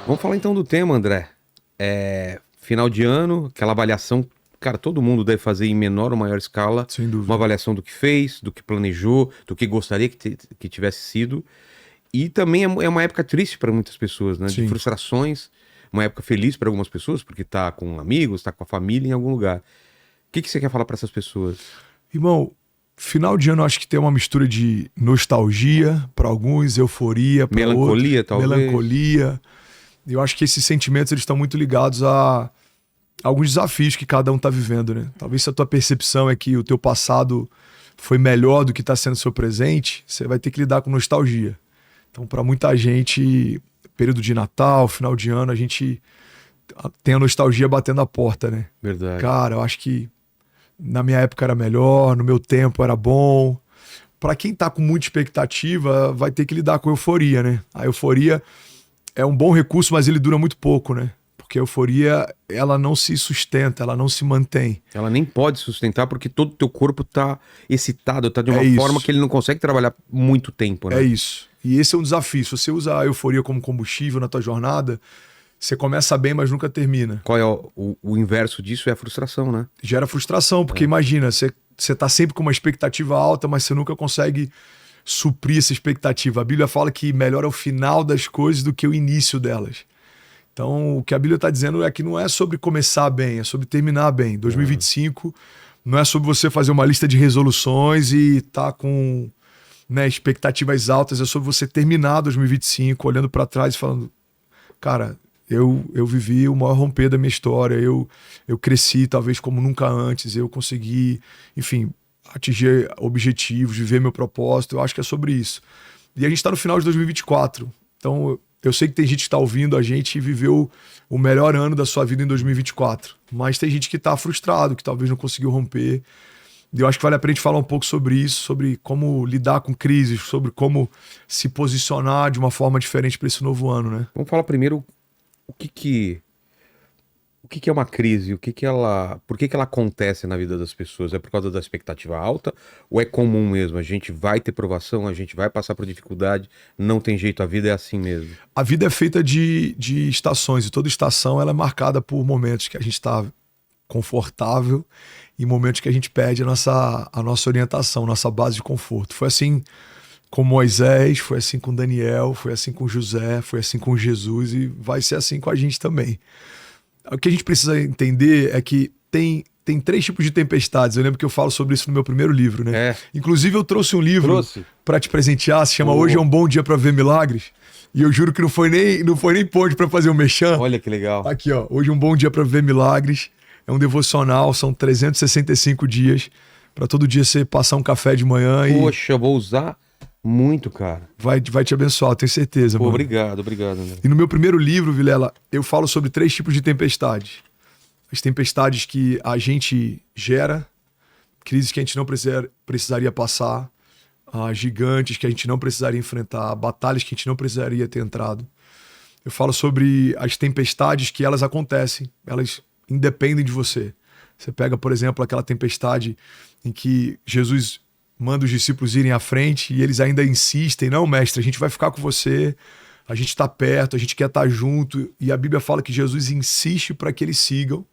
Vamos falar então do tema, André. Final de ano, aquela avaliação. Cara, todo mundo deve fazer em menor ou maior escala Sem uma dúvida. avaliação do que fez, do que planejou, do que gostaria que tivesse sido. E também é uma época triste para muitas pessoas, né? De Sim. frustrações. Uma época feliz para algumas pessoas, porque tá com amigos, tá com a família em algum lugar. O que você quer falar para essas pessoas? Irmão, final de ano eu acho que tem uma mistura de nostalgia para alguns, euforia para outros, Melancolia, talvez? melancolia. Eu acho que esses sentimentos eles estão muito ligados a alguns desafios que cada um tá vivendo, né? Talvez se a tua percepção é que o teu passado foi melhor do que está sendo o seu presente, você vai ter que lidar com nostalgia. Então, para muita gente, período de Natal, final de ano, a gente tem a nostalgia batendo a porta, né? Verdade. Cara, eu acho que na minha época era melhor, no meu tempo era bom. Para quem tá com muita expectativa, vai ter que lidar com a euforia, né? A euforia é um bom recurso, mas ele dura muito pouco, né? Porque a euforia, ela não se sustenta, ela não se mantém. Ela nem pode sustentar porque todo o teu corpo tá excitado, tá de uma É forma isso. que ele não consegue trabalhar muito tempo, né? É isso. E esse é um desafio. Se você usa a euforia como combustível na tua jornada, você começa bem, mas nunca termina. Qual é o inverso disso? É a frustração, né? Gera frustração, porque imagina, você tá sempre com uma expectativa alta, mas você nunca consegue suprir essa expectativa. A Bíblia fala que melhor é o final das coisas do que o início delas. Então, o que a Bíblia está dizendo é que não é sobre começar bem, é sobre terminar bem. 2025 não é sobre você fazer uma lista de resoluções e tá com, né, expectativas altas, é sobre você terminar 2025 olhando para trás e falando, cara, eu vivi o maior romper da minha história, eu cresci talvez como nunca antes, eu consegui, enfim, atingir objetivos, viver meu propósito, eu acho que é sobre isso. E a gente está no final de 2024, então eu sei que tem gente que está ouvindo a gente e viveu o melhor ano da sua vida em 2024, mas tem gente que está frustrado, que talvez não conseguiu romper. E eu acho que vale a pena a gente falar um pouco sobre isso, sobre como lidar com crises, sobre como se posicionar de uma forma diferente para esse novo ano, né? Vamos falar primeiro o que é uma crise, por que ela acontece na vida das pessoas? É por causa da expectativa alta ou é comum mesmo? A gente vai ter provação, a gente vai passar por dificuldade, não tem jeito, a vida é assim mesmo. A vida é feita de estações e toda estação ela é marcada por momentos que a gente está confortável e momentos que a gente perde a nossa orientação, nossa base de conforto. Foi assim com Moisés, foi assim com Daniel, foi assim com José, foi assim com Jesus e vai ser assim com a gente também. O que a gente precisa entender é que tem três tipos de tempestades. Eu lembro que eu falo sobre isso no meu primeiro livro, né? É. Inclusive eu trouxe um livro para te presentear, se chama Hoje é um Bom Dia para Ver Milagres. E eu juro que não foi nem ponte para fazer um mexão. Olha que legal. Aqui, ó, Hoje é um Bom Dia para Ver Milagres. É um devocional, são 365 dias para todo dia você passar um café de manhã e Poxa, eu vou usar muito, cara. vai te abençoar, tenho certeza, Pô, mano. obrigado, André. E no meu primeiro livro, Vilela, eu falo sobre três tipos de tempestades. As tempestades que a gente gera, crises que a gente não precisaria passar, gigantes que a gente não precisaria enfrentar, batalhas que a gente não precisaria ter entrado. Eu falo sobre as tempestades que elas acontecem, elas independem de você. Você pega, por exemplo, aquela tempestade em que Jesus manda os discípulos irem à frente e eles ainda insistem, não, mestre, a gente vai ficar com você, a gente está perto, a gente quer estar junto. E a Bíblia fala que Jesus insiste para que eles sigam.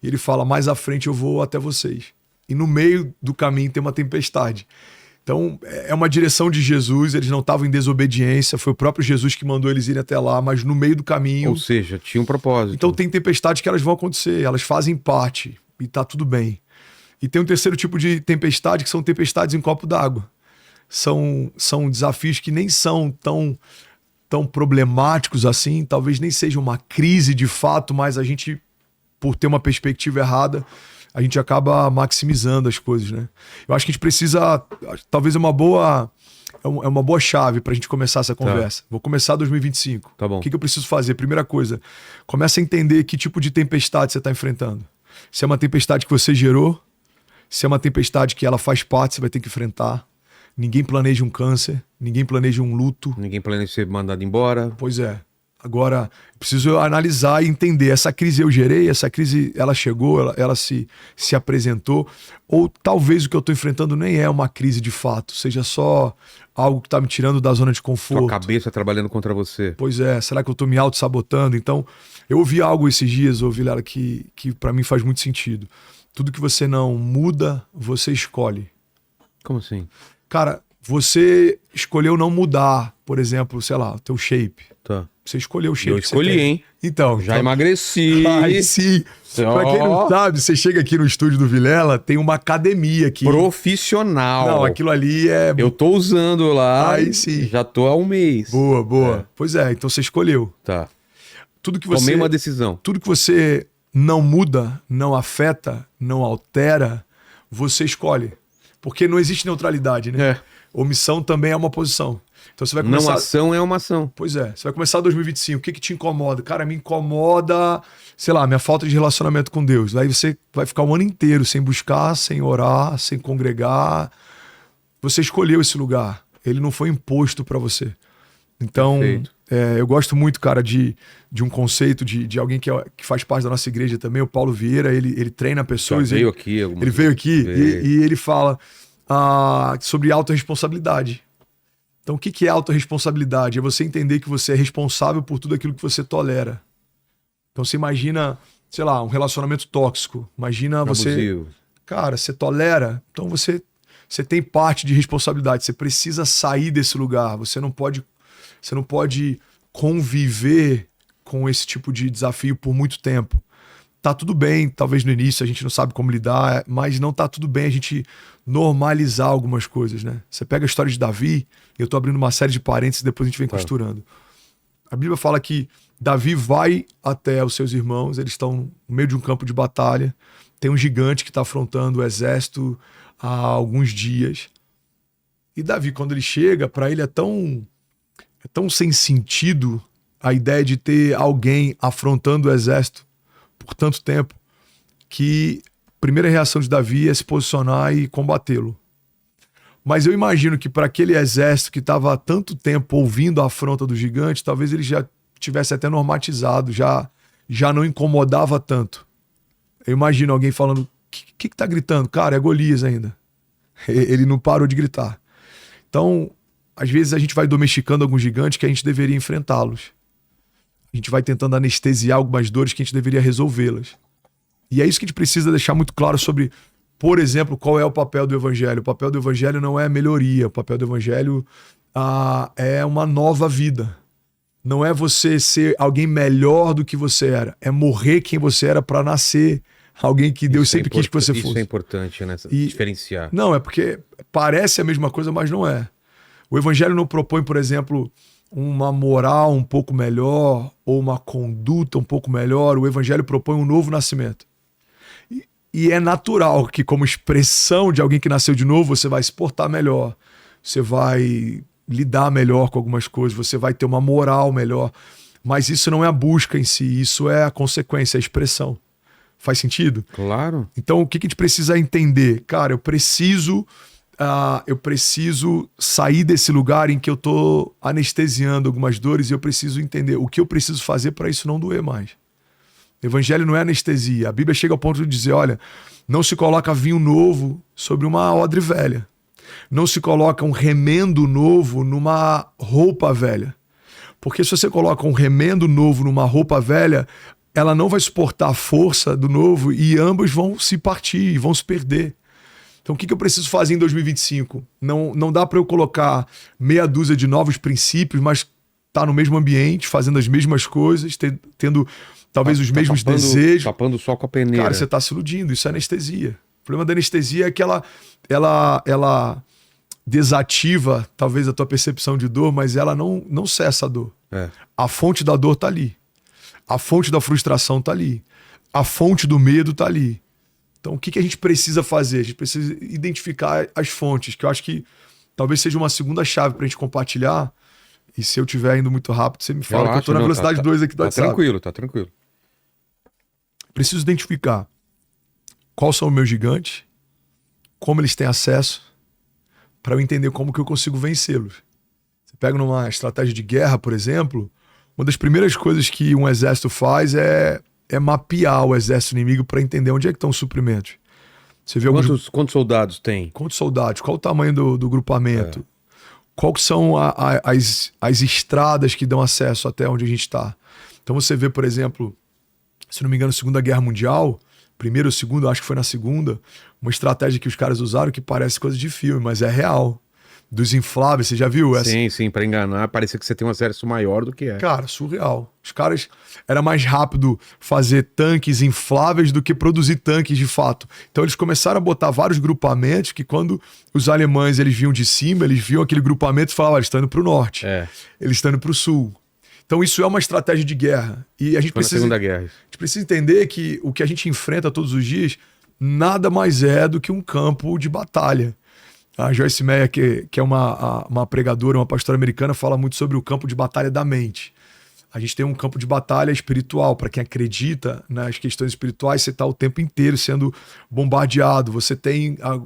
E ele fala, mais à frente eu vou até vocês. E no meio do caminho tem uma tempestade. Então, é uma direção de Jesus, eles não estavam em desobediência, foi o próprio Jesus que mandou eles irem até lá, mas no meio do caminho... Ou seja, tinha um propósito. Então tem tempestades que elas vão acontecer, elas fazem parte e tá tudo bem. E tem um terceiro tipo de tempestade, que são tempestades em copo d'água. São desafios que nem são tão problemáticos assim, talvez nem seja uma crise de fato, mas a gente, por ter uma perspectiva errada, a gente acaba maximizando as coisas, né? Eu acho que a gente precisa, talvez é uma boa chave pra gente começar essa conversa. Vou começar 2025. Tá bom. O que eu preciso fazer? Primeira coisa, começa a entender que tipo de tempestade você está enfrentando. Se é uma tempestade que você gerou, se é uma tempestade que ela faz parte, você vai ter que enfrentar. Ninguém planeja um câncer, ninguém planeja um luto. Ninguém planeja ser mandado embora. Pois é. Agora, preciso analisar e entender. Essa crise eu gerei, essa crise ela chegou, ela se apresentou. Ou talvez o que eu estou enfrentando nem é uma crise de fato, seja só algo que está me tirando da zona de conforto. Sua cabeça trabalhando contra você. Pois é, será que eu estou me auto-sabotando? Então, eu ouvi algo esses dias, Vilela, que para mim faz muito sentido. Tudo que você não muda, você escolhe. Como assim? Cara, você escolheu não mudar, por exemplo, sei lá, o teu shape. Tá. Você escolheu o shape. Eu escolhi, hein? Então. Já emagreci. Aí sim. Pra quem não sabe, você chega aqui no estúdio do Vilela, tem uma academia aqui. Profissional. Não, aquilo ali é... Eu tô usando lá. Aí sim. Já tô há um mês. Boa, boa. Pois é, então você escolheu. Tá. Tudo que você... Tomei uma decisão. Tudo que você não muda, não afeta, não altera, você escolhe. Porque não existe neutralidade, né? É. Omissão também é uma posição. Então você vai começar... Não ação é uma ação. Pois é. Você vai começar 2025. O que te incomoda? Cara, me incomoda, sei lá, minha falta de relacionamento com Deus. Aí você vai ficar um ano inteiro sem buscar, sem orar, sem congregar. Você escolheu esse lugar. Ele não foi imposto para você. Então, eu gosto muito, cara, de um conceito de alguém que faz parte da nossa igreja também, o Paulo Vieira. Ele treina pessoas. Ele veio aqui. Ele veio aqui e ele fala sobre autorresponsabilidade. Então, o que é autorresponsabilidade? É você entender que você é responsável por tudo aquilo que você tolera. Então, você imagina, sei lá, um relacionamento tóxico. Imagina você... Abusivo. Cara, você tolera, então você tem parte de responsabilidade. Você precisa sair desse lugar. Você não pode conviver com esse tipo de desafio por muito tempo. Tá tudo bem, talvez no início a gente não sabe como lidar, mas não tá tudo bem a gente normalizar algumas coisas, né? Você pega a história de Davi, eu tô abrindo uma série de parênteses e depois a gente vem costurando. A Bíblia fala que Davi vai até os seus irmãos, eles estão no meio de um campo de batalha, tem um gigante que está afrontando o exército há alguns dias. E Davi, quando ele chega, para ele é tão sem sentido a ideia de ter alguém afrontando o exército por tanto tempo, que a primeira reação de Davi é se posicionar e combatê-lo. Mas eu imagino que para aquele exército que estava há tanto tempo ouvindo a afronta do gigante, talvez ele já tivesse até normatizado, já não incomodava tanto. Eu imagino alguém falando, o que tá gritando? Cara, é Golias ainda. Ele não parou de gritar. Então, às vezes a gente vai domesticando alguns gigantes que a gente deveria enfrentá-los. A gente vai tentando anestesiar algumas dores que a gente deveria resolvê-las. E é isso que a gente precisa deixar muito claro sobre, por exemplo, qual é o papel do evangelho. O papel do evangelho não é melhoria. O papel do evangelho é uma nova vida. Não é você ser alguém melhor do que você era. É morrer quem você era para nascer alguém que Deus sempre quis que você fosse. Isso é importante, né? Diferenciar. Não, é porque parece a mesma coisa, mas não é. O evangelho não propõe, por exemplo, uma moral um pouco melhor ou uma conduta um pouco melhor. O evangelho propõe um novo nascimento. E é natural que, como expressão de alguém que nasceu de novo, você vai se portar melhor, você vai lidar melhor com algumas coisas, você vai ter uma moral melhor. Mas isso não é a busca em si, isso é a consequência, a expressão. Faz sentido? Claro. Então, o que a gente precisa entender? Cara, eu preciso sair desse lugar em que eu tô anestesiando algumas dores e eu preciso entender o que eu preciso fazer para isso não doer mais. Evangelho não é anestesia. A Bíblia chega ao ponto de dizer, olha, não se coloca vinho novo sobre uma odre velha. Não se coloca um remendo novo numa roupa velha. Porque se você coloca um remendo novo numa roupa velha, ela não vai suportar a força do novo e ambos vão se partir, vão se perder. Então o que eu preciso fazer em 2025? Não dá para eu colocar meia dúzia de novos princípios, mas tá no mesmo ambiente, fazendo as mesmas coisas, tendo talvez os mesmos desejos. Tapando o sol com a peneira. Cara, você tá se iludindo, isso é anestesia. O problema da anestesia é que ela desativa talvez a tua percepção de dor, mas ela não cessa a dor. É. A fonte da dor tá ali. A fonte da frustração tá ali. A fonte do medo tá ali. Então, o que a gente precisa fazer? A gente precisa identificar as fontes, que eu acho que talvez seja uma segunda chave pra gente compartilhar. E se eu estiver indo muito rápido, você me fala. Relaxa, que eu tô na velocidade 2 aqui do WhatsApp. Tá tranquilo. Preciso identificar quais são os meus gigantes, como eles têm acesso, para eu entender como que eu consigo vencê-los. Você pega numa estratégia de guerra, por exemplo, Uma das primeiras coisas que um exército faz é mapear o exército inimigo para entender onde é que estão os suprimentos. Você vê Quantos soldados tem? quantos soldados, qual o tamanho do grupamento, quais são as estradas que dão acesso até onde a gente está. Então você vê, por exemplo, se não me engano, Segunda Guerra Mundial, primeira ou segunda, acho que foi na segunda, uma estratégia que os caras usaram que parece coisa de filme, mas é real. Dos infláveis, você já viu essa? Sim, pra enganar, parece que você tem um exército maior do que é. Cara, surreal. Os caras... Era mais rápido fazer tanques infláveis do que produzir tanques de fato. Então eles começaram a botar vários grupamentos que quando os alemães eles vinham de cima, eles viam aquele grupamento e falavam, eles estão indo pro norte. Eles estão indo pro sul. Então isso é uma estratégia de guerra. E a gente Foi na Segunda Guerra. A gente precisa entender que o que a gente enfrenta todos os dias nada mais é do que um campo de batalha. A Joyce Meyer, que é uma pregadora, uma pastora americana, fala muito sobre o campo de batalha da mente. A gente tem um campo de batalha espiritual. Para quem acredita nas questões espirituais, você está o tempo inteiro sendo bombardeado.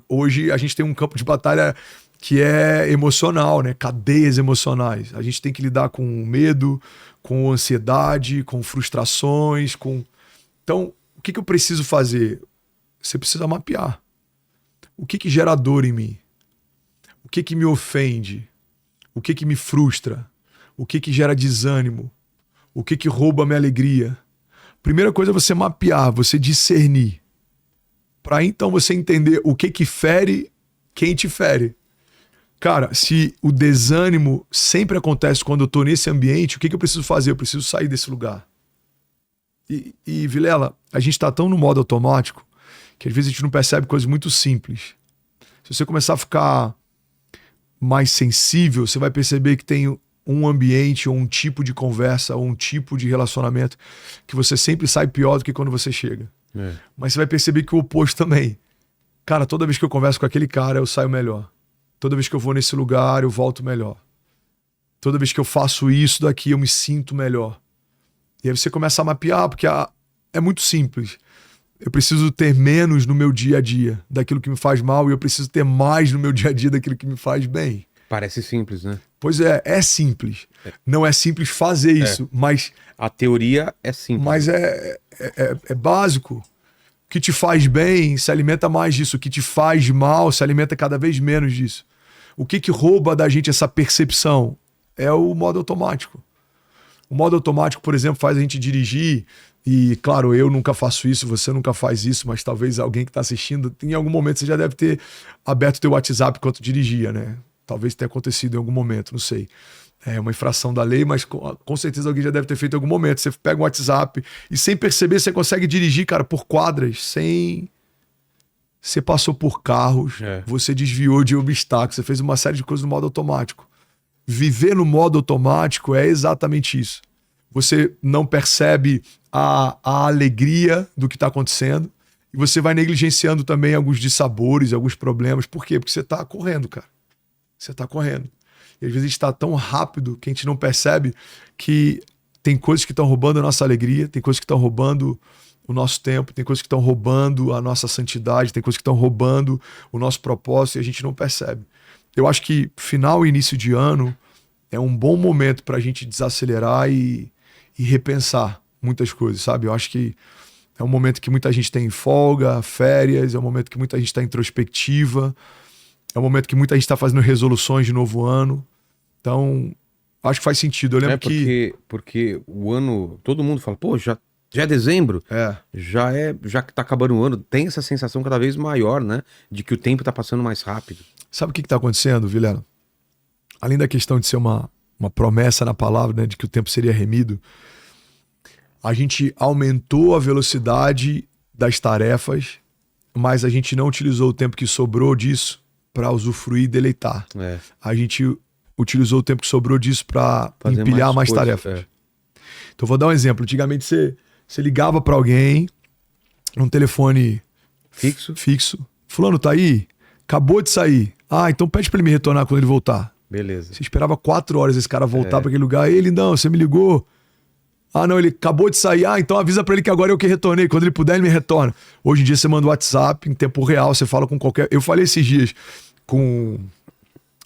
Hoje a gente tem um campo de batalha que é emocional, né? Cadeias emocionais. A gente tem que lidar com medo, com ansiedade, com frustrações. Então, o que eu preciso fazer? Você precisa mapear. O que gera dor em mim? O que me ofende? O que me frustra? O que gera desânimo? O que rouba a minha alegria? Primeira coisa é você mapear, você discernir. Para então você entender o que fere quem te fere. Cara, se o desânimo sempre acontece quando eu tô nesse ambiente, o que eu preciso fazer? Eu preciso sair desse lugar. E Vilela, a gente tá tão no modo automático que às vezes a gente não percebe coisas muito simples. Se você começar a ficar mais sensível, você vai perceber que tem um ambiente ou um tipo de conversa ou um tipo de relacionamento que você sempre sai pior do que quando você chega. Mas você vai perceber que o oposto também. Cara, toda vez que eu converso com aquele cara, eu saio melhor. Toda vez que eu vou nesse lugar, eu volto melhor. Toda vez que eu faço isso daqui, eu me sinto melhor. E aí você começa a mapear, porque é muito simples. Eu preciso ter menos no meu dia a dia daquilo que me faz mal e eu preciso ter mais no meu dia a dia daquilo que me faz bem. Parece simples, né? Pois é simples. Não é simples fazer isso, mas... A teoria é simples. Mas é básico. O que te faz bem se alimenta mais disso. O que te faz mal se alimenta cada vez menos disso. O que rouba da gente essa percepção? É o modo automático. O modo automático, por exemplo, faz a gente dirigir... E, claro, eu nunca faço isso, você nunca faz isso, mas talvez alguém que está assistindo, em algum momento você já deve ter aberto o teu WhatsApp enquanto dirigia, né? Talvez tenha acontecido em algum momento, não sei. É uma infração da lei, mas com certeza alguém já deve ter feito em algum momento. Você pega um WhatsApp e sem perceber você consegue dirigir, cara, por quadras, sem... Você passou por carros, você desviou de obstáculos, você fez uma série de coisas no modo automático. Viver no modo automático é exatamente isso. Você não percebe a alegria do que está acontecendo e você vai negligenciando também alguns dissabores, alguns problemas. Por quê? Porque você está correndo, cara. Você está correndo. E às vezes a gente está tão rápido que a gente não percebe que tem coisas que estão roubando a nossa alegria, tem coisas que estão roubando o nosso tempo, tem coisas que estão roubando a nossa santidade, tem coisas que estão roubando o nosso propósito e a gente não percebe. Eu acho que final e início de ano é um bom momento para a gente desacelerar e repensar muitas coisas, sabe? Eu acho que é um momento que muita gente tem folga, férias, é um momento que muita gente está introspectiva, é um momento que muita gente está fazendo resoluções de novo ano. Então, acho que faz sentido. Eu lembro porque o ano, todo mundo fala, pô, já é dezembro, já que tá acabando o ano, tem essa sensação cada vez maior, né? De que o tempo tá passando mais rápido. Sabe o que tá acontecendo, Vilela? Além da questão de ser uma promessa na palavra, né, de que o tempo seria remido, a gente aumentou a velocidade das tarefas, mas a gente não utilizou o tempo que sobrou disso para usufruir e deleitar. A gente utilizou o tempo que sobrou disso para empilhar mais tarefas. Então vou dar um exemplo. Antigamente você ligava para alguém num telefone fixo. Fulano tá aí? Acabou de sair. Ah, então pede para ele me retornar quando ele voltar. Beleza. Você esperava 4 horas esse cara voltar para aquele lugar. Ele, não, você me ligou. Ah, não, ele acabou de sair. Ah, então avisa pra ele que agora eu que retornei. Quando ele puder, ele me retorna. Hoje em dia você manda o WhatsApp em tempo real, você fala com qualquer... Eu falei esses dias com...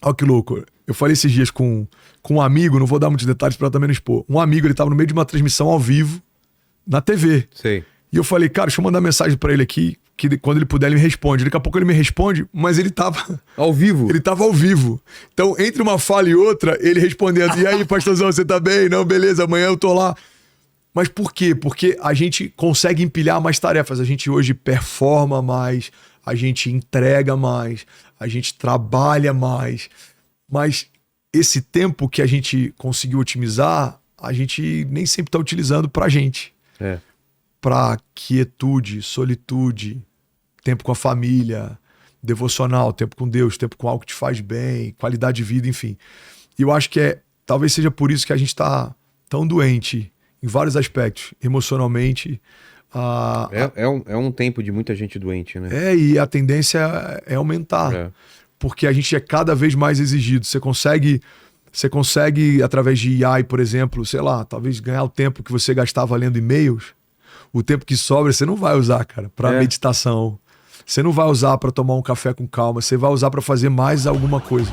Olha que louco. Eu falei esses dias com um amigo, não vou dar muitos detalhes pra também não expor. Um amigo, ele tava no meio de uma transmissão ao vivo na TV. Sei. E eu falei, cara, deixa eu mandar mensagem pra ele aqui, que quando ele puder ele me responde. Daqui a pouco ele me responde, mas ele tava... Ao vivo? Ele tava ao vivo. Então, entre uma fala e outra, ele respondendo, e aí, pastorzão, você tá bem? Não, beleza, amanhã eu tô lá. Mas por quê? Porque a gente consegue empilhar mais tarefas. A gente hoje performa mais, a gente entrega mais, a gente trabalha mais. Mas esse tempo que a gente conseguiu otimizar, a gente nem sempre tá utilizando pra gente. É. Pra quietude, solitude, tempo com a família, devocional, tempo com Deus, tempo com algo que te faz bem, qualidade de vida, enfim. E eu acho que talvez seja por isso que a gente tá tão doente em vários aspectos, emocionalmente. É um tempo de muita gente doente, né? E a tendência é aumentar, porque a gente é cada vez mais exigido. Você consegue, através de AI, por exemplo, sei lá, talvez ganhar o tempo que você gastava lendo e-mails, o tempo que sobra você não vai usar, cara, para meditação. Você não vai usar para tomar um café com calma, você vai usar para fazer mais alguma coisa.